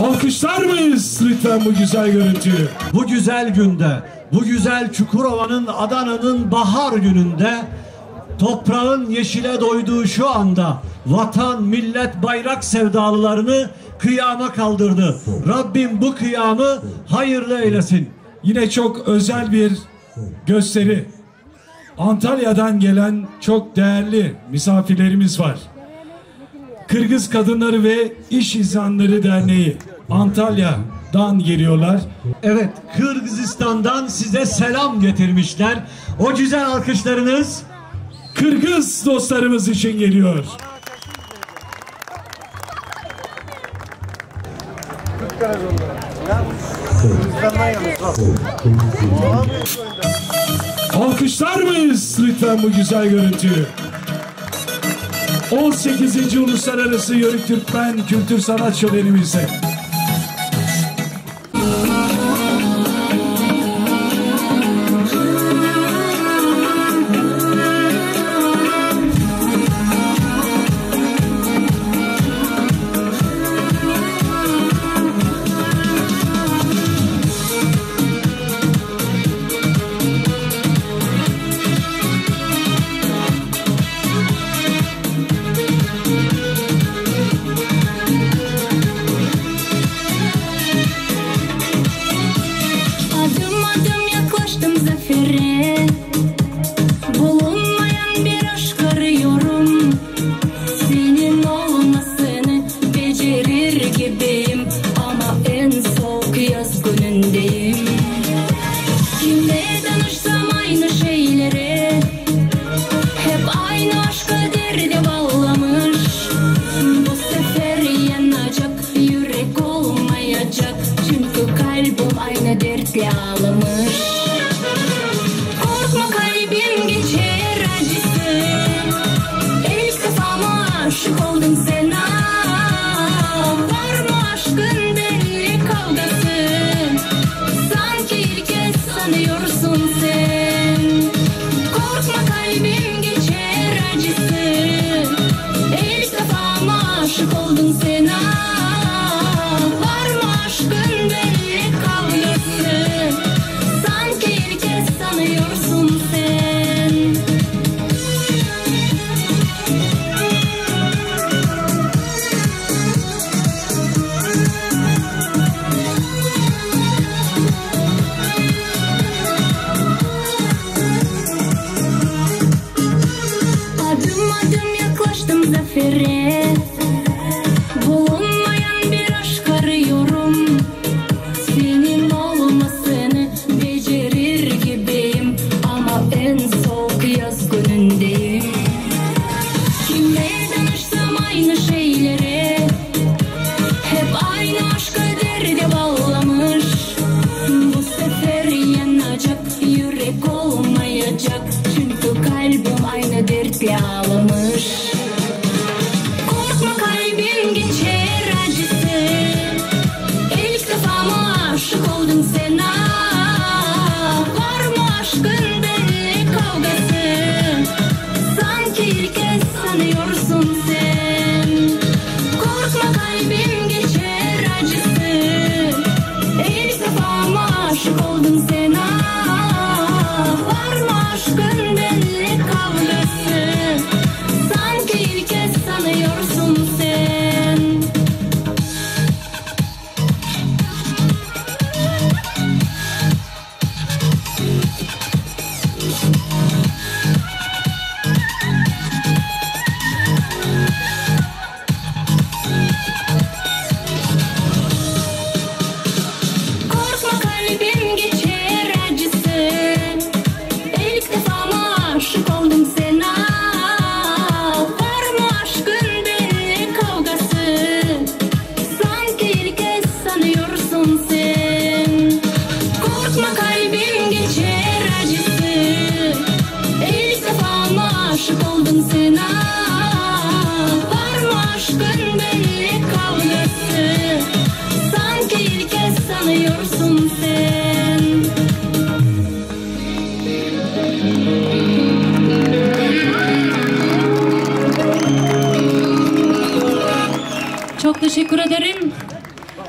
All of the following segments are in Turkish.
Alkışlar mıyız lütfen bu güzel görüntüyü? Bu güzel günde, bu güzel Çukurova'nın, Adana'nın bahar gününde, toprağın yeşile doyduğu şu anda vatan, millet, bayrak sevdalılarını kıyama kaldırdı. Rabbim bu kıyamı hayırlı eylesin. Yine çok özel bir gösteri. Antalya'dan gelen çok değerli misafirlerimiz var. Kırgız Kadınları ve İş İnsanları Derneği Antalya'dan geliyorlar. Evet, Kırgızistan'dan size selam getirmişler. O güzel alkışlarınız Kırgız dostlarımız için geliyor. Alkışlar mıyız lütfen bu güzel görüntüyü? 18. Uluslararası Yörük Türkmen Kültür Sanat Şölenimize. Bulunmayan bir aşk arıyorum. Senin olmasını becerir gibiyim, ama en soğuk yaz günündeyim. Kimle danışsam aynı şeyleri, hep aynı aşka derdi bağlamış. Bu sefer yanacak yürek olmayacak, çünkü kalbim aynı dertle ağlamış. Korkma, kalbim geçer acısı, ilk defa mı aşık oldum sana? Var mı aşkın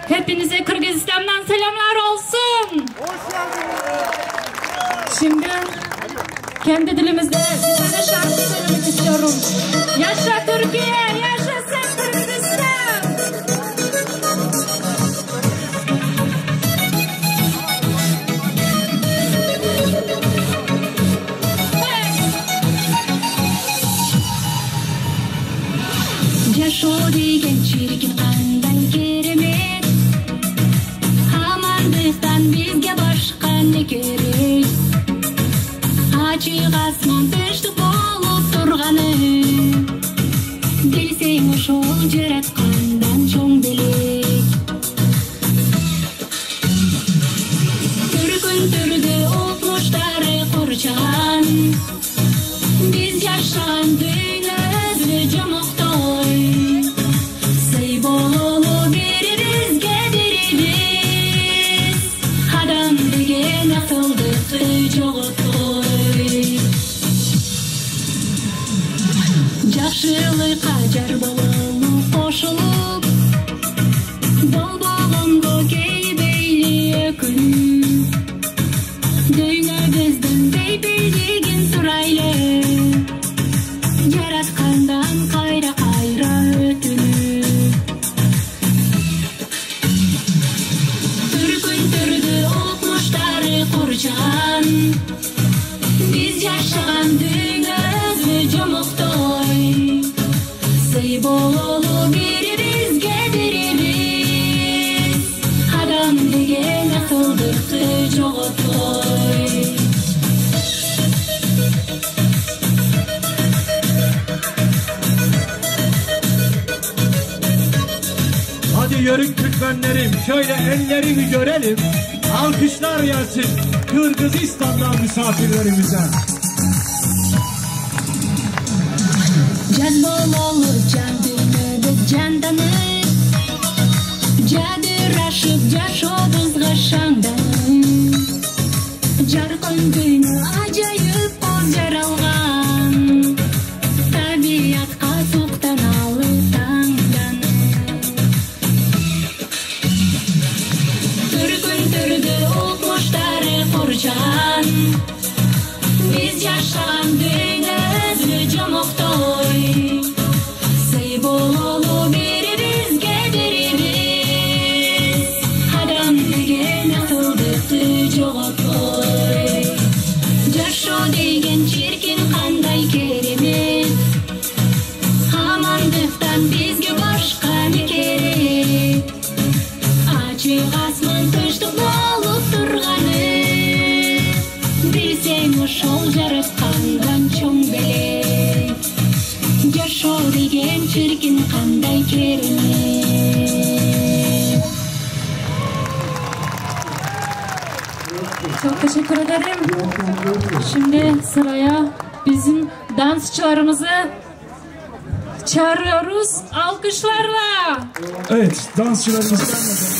Hepinize Kırgızistan'dan selamlar olsun. Şimdi kendi dilimizde bir tane şarkı söylemek istiyorum. Yaşa Türkiye, yaşasın Kırgızistan. Yaşo degen çirkin qanday keremet, amanlıktan bizge başka ne gerek? Açık asman tinchlik bolup turgany, bilsең ошол жараткандан чоң белек. Түркүн түрдү окмуштары курчаган, биз жашаган дүйнө өзү жомоктой. Сый бололу бирибизге бирибиз, адам деген акылдыкты жоготой. Жакшылыкка жар бололу кошулуп, болбогонго кейбейли өкүн. Дүйнө биздин бейбилдигин сурайлы, жараткандан кайра кайра өтүнүп. Түркүн түрдү окмуштары курчаган, биз жашаган дүйнө өзү жомоктой. Сый бололу бирибизге бирибиз, адам деген акылдыкты жоготой. Hadi yörük Türkmenlerim, şöyle ellerimi görelim. Alkışlar gelsin Kırgızistan'dan misafirlerimize. Jaz bololu can dүйнөдө жанданып, жадырашып жашообузга шаңданып. Жаркын дүйнө ажайып коз жаралган, табиятка суктаналып таңданып. Түркүн түрдү окмуштары курчаган, биз жашаган дүйнө өзү жомоктой. Сый бололу бирибизге бирибиз, адам деген акылдыкты жоготой. Жашоо деген чиркин кандай керемет, амандыктан бизге башка не керек? Ачык асман тынчтык болуп турганы, билсең ошол жараткандан чоң белек. Жашоо деген чиркин кандай керемет. Çok teşekkür ederim. Şimdi sıraya bizim dansçılarımızı çağırıyoruz alkışlarla. Evet, dansçılarımız gelmedi.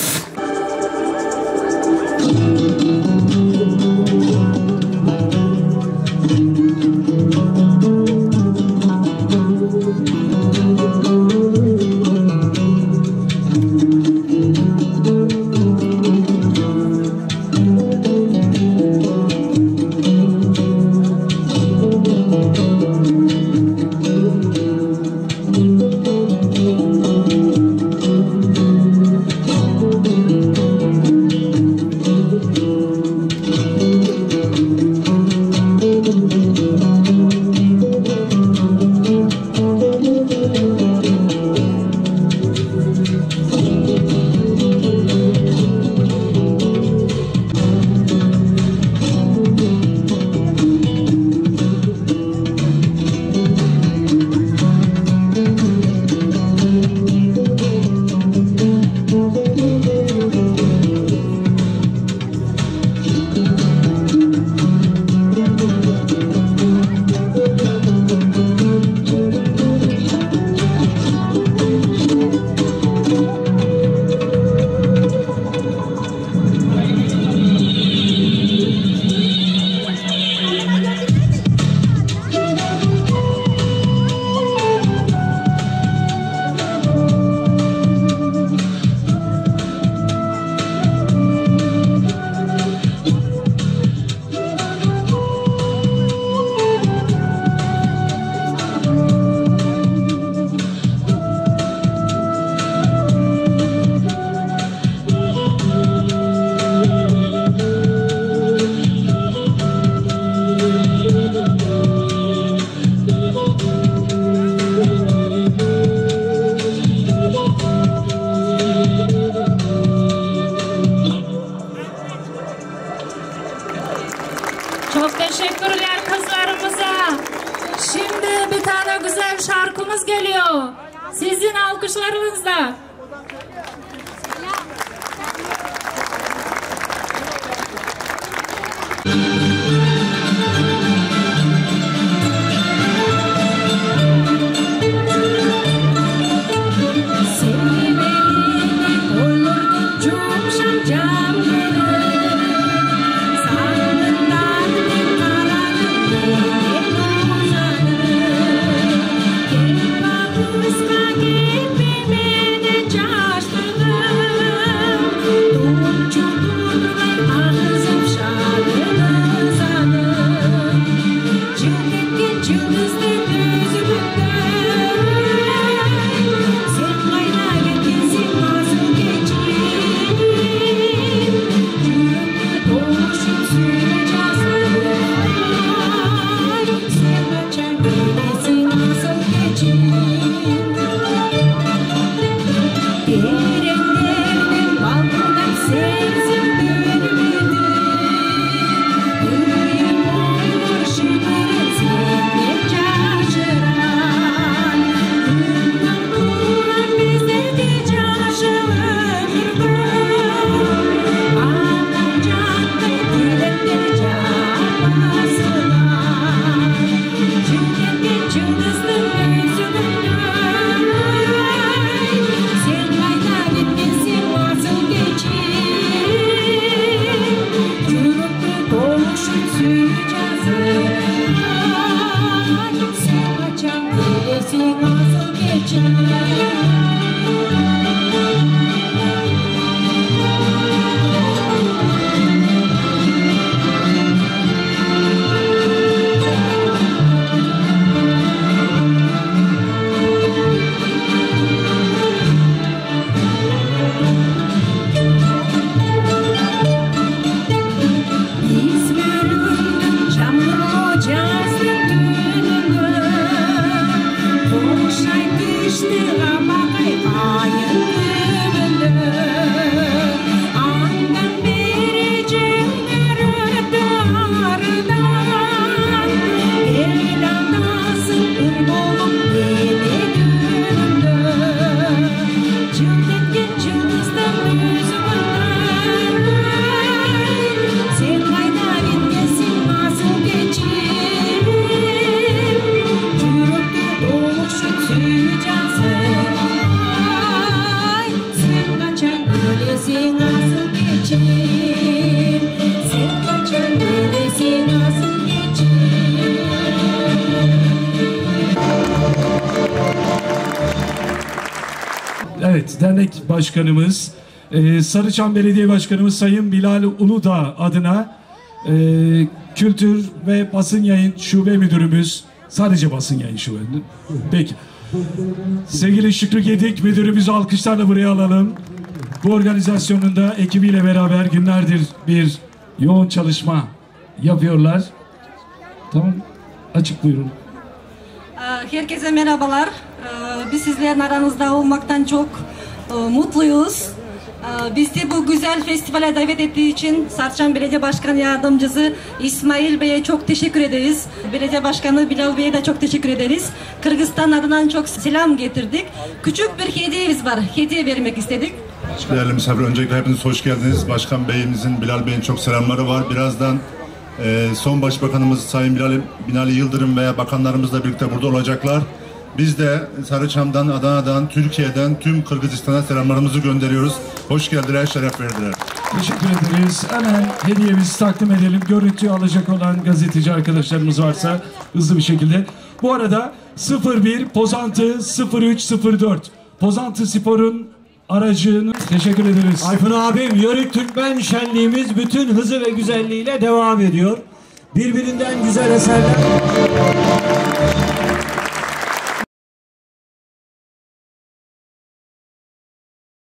alkışlarınızla. Evet, dernek başkanımız, Sarıçam Belediye Başkanımız Sayın Bilal Uludağ adına Kültür ve Basın Yayın Şube Müdürümüz, sadece Basın Yayın Şube. Peki. Sevgili Şükrü Gedik Müdürümüzü alkışlarla buraya alalım. Bu organizasyonunda ekibiyle beraber günlerdir bir yoğun çalışma yapıyorlar. Tamam, açık buyurun. Herkese merhabalar. Biz sizlerin aranızda olmaktan çok mutluyuz. Bizi bu güzel festivale davet ettiği için Sarıçam Belediye Başkan Yardımcısı İsmail Bey'e çok teşekkür ederiz. Belediye Başkanı Bilal Bey'e de çok teşekkür ederiz. Kırgızistan adından çok selam getirdik. Küçük bir hediyemiz var. Hediye vermek istedik. Değerli misafir, öncelikle hepiniz hoş geldiniz. Başkan Bey'imizin, Bilal Bey'in çok selamları var. Birazdan son Başbakanımız Sayın Binali Yıldırım veya bakanlarımızla birlikte burada olacaklar. Biz de Sarıçam'dan, Adana'dan, Türkiye'den tüm Kırgızistan'a selamlarımızı gönderiyoruz. Hoş geldiler, şeref verdiler. Teşekkür ederiz. Hemen hediyemizi takdim edelim. Görüntüyü alacak olan gazeteci arkadaşlarımız varsa hızlı bir şekilde. Bu arada 01 Pozantı 0304 Pozantı Spor'un aracını teşekkür ederiz. Ayfun abim, Yörük Türkmen şenliğimiz bütün hızı ve güzelliğiyle devam ediyor. Birbirinden güzel eserler.